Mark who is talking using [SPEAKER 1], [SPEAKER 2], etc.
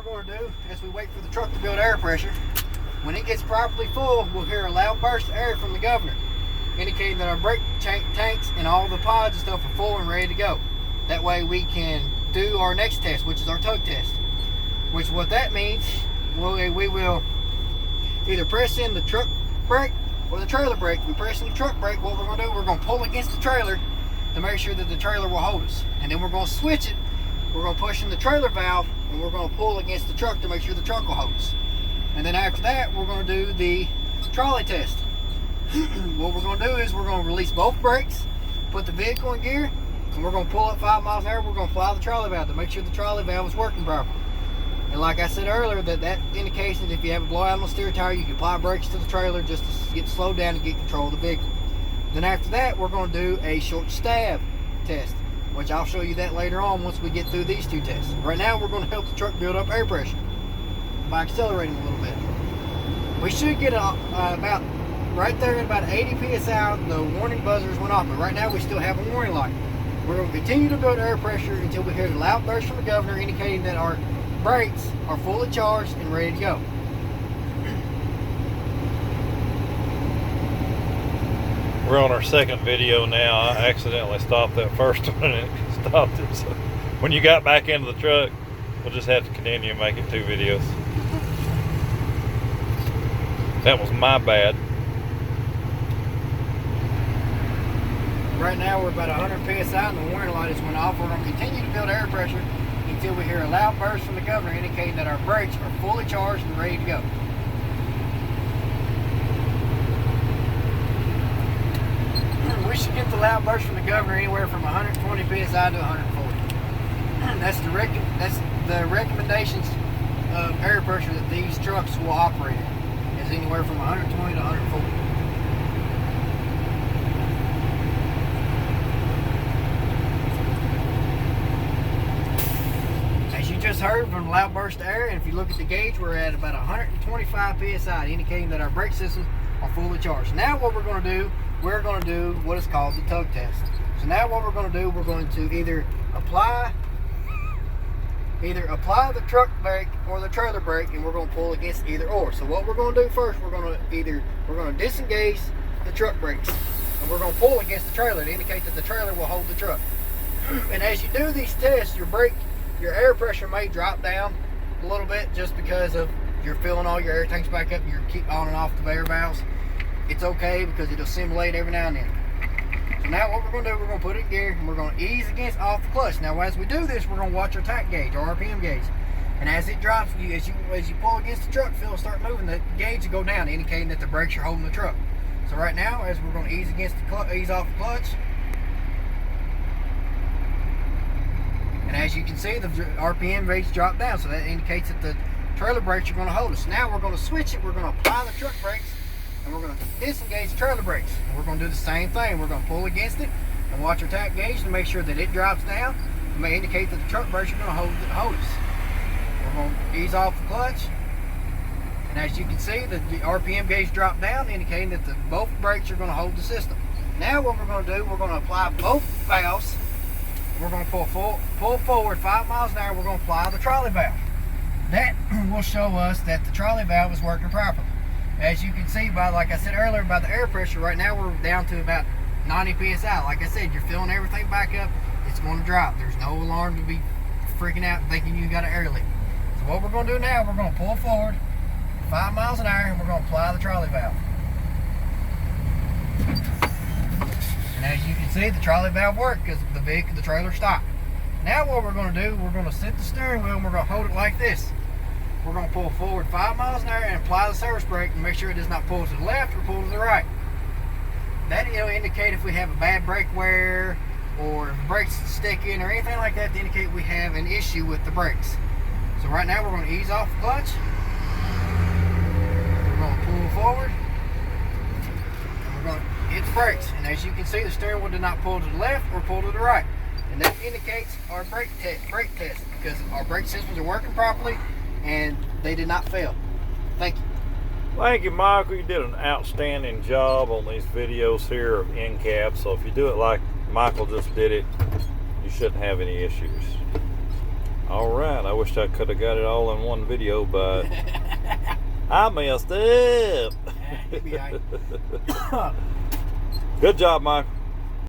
[SPEAKER 1] going to do, as we wait for the truck to build air pressure, when it gets properly full, we'll hear a loud burst of air from the governor, indicating that our brake tanks and all the pods and stuff are full and ready to go. That way we can do our next test, which is our tug test. Which what that means, we will either press in the truck brake or the trailer brake. If we press in the truck brake, what we're going to do, we're going to pull against the trailer to make sure that the trailer will hold us. And then we're going to switch it. We're going to push in the trailer valve and we're going to pull against the truck to make sure the truck will hold us. And then after that, we're going to do the trolley test. What we're going to do is we're going to release both brakes, put the vehicle in gear, and we're going to pull up 5 miles an hour. We're going to fly the trolley valve to make sure the trolley valve is working properly. And like I said earlier, that indicates that if you have a blowout on the steer tire, you can apply brakes to the trailer just to get slowed down and get control of the vehicle. Then after that, we're going to do a short stab test, which I'll show you that later on once we get through these two tests. Right now, we're going to help the truck build up air pressure by accelerating a little bit. We should get about right there at about 80 psi. The warning buzzers went off, but right now we still have a warning light. We're going to continue to build air pressure until we hear the loud burst from the governor indicating that our brakes are fully charged and ready to go.
[SPEAKER 2] We're on our second video now. I accidentally stopped that first one and it stopped it. So when you got back into the truck, we'll just have to continue and make it 2 videos. That was my bad.
[SPEAKER 1] Right now we're about 100 psi and the warning light has went off. We're going to continue to build air pressure until we hear a loud burst from the governor indicating that our brakes are fully charged and ready to go. We should get the loud burst from the governor anywhere from 120 psi to 140. That's the recommendations of air pressure that these trucks will operate in, is anywhere from 120 to 140. Just heard from the loud burst of air, and if you look at the gauge, we're at about 125 psi, indicating that our brake systems are fully charged. Now what we're going to do, we're going to do what is called the tug test. So now what we're going to do, we're going to either apply the truck brake or the trailer brake, and we're going to pull against either or. So what we're going to do first, we're going to disengage the truck brakes, and we're going to pull against the trailer to indicate that the trailer will hold the truck. And as you do these tests, your air pressure may drop down a little bit just because of you're filling all your air tanks back up and you're keep on and off the air valves. It's okay because it'll simulate every now and then. So now what we're going to do, we're going to put it in gear and we're going to ease against off the clutch. Now as we do this, we're going to watch our tach gauge, our RPM gauge. And as it drops, as you pull against the truck, feel it start moving, the gauge will go down, indicating that the brakes are holding the truck. So right now, as we're going to ease off the clutch, and as you can see, the RPM rates drop down, so that indicates that the trailer brakes are going to hold us. Now we're going to switch it. We're going to apply the truck brakes, and we're going to disengage the trailer brakes. And we're going to do the same thing. We're going to pull against it and watch our tach gauge to make sure that it drops down. It may indicate that the truck brakes are going to hold us. We're going to ease off the clutch, and as you can see, the RPM gauge dropped down, indicating that both brakes are going to hold the system. Now what we're going to do, we're going to apply both valves. We're going to pull forward 5 miles an hour. We're going to apply the trolley valve. That will show us that the trolley valve is working properly. As you can see by, like I said earlier, by the air pressure, right now we're down to about 90 psi. Like I said, you're filling everything back up. It's going to drop. There's no alarm to be freaking out thinking you got an air leak. So what we're going to do now, we're going to pull forward 5 miles an hour and we're going to apply the trolley valve. And as you can see, the trolley valve worked because the trailer stopped. Now what we're going to do, we're going to set the steering wheel and we're going to hold it like this. We're going to pull forward 5 miles an hour and apply the service brake and make sure it does not pull to the left or pull to the right. That will indicate if we have a bad brake wear or if the brakes stick in or anything like that to indicate we have an issue with the brakes. So right now we're going to ease off the clutch. We're going to pull forward. And we're going to hit the brakes, and as you can see, the steering wheel did not pull to the left or pull to the right, and that indicates our brake test because our brake systems are working properly and they did not fail. Thank you.
[SPEAKER 2] Thank you, Michael. You did an outstanding job on these videos here of NCAP. So if you do it like Michael just did it, you shouldn't have any issues. All right. I wish I could have got it all in one video, but I messed up.
[SPEAKER 1] He'll be all right.
[SPEAKER 2] Good job, Mike.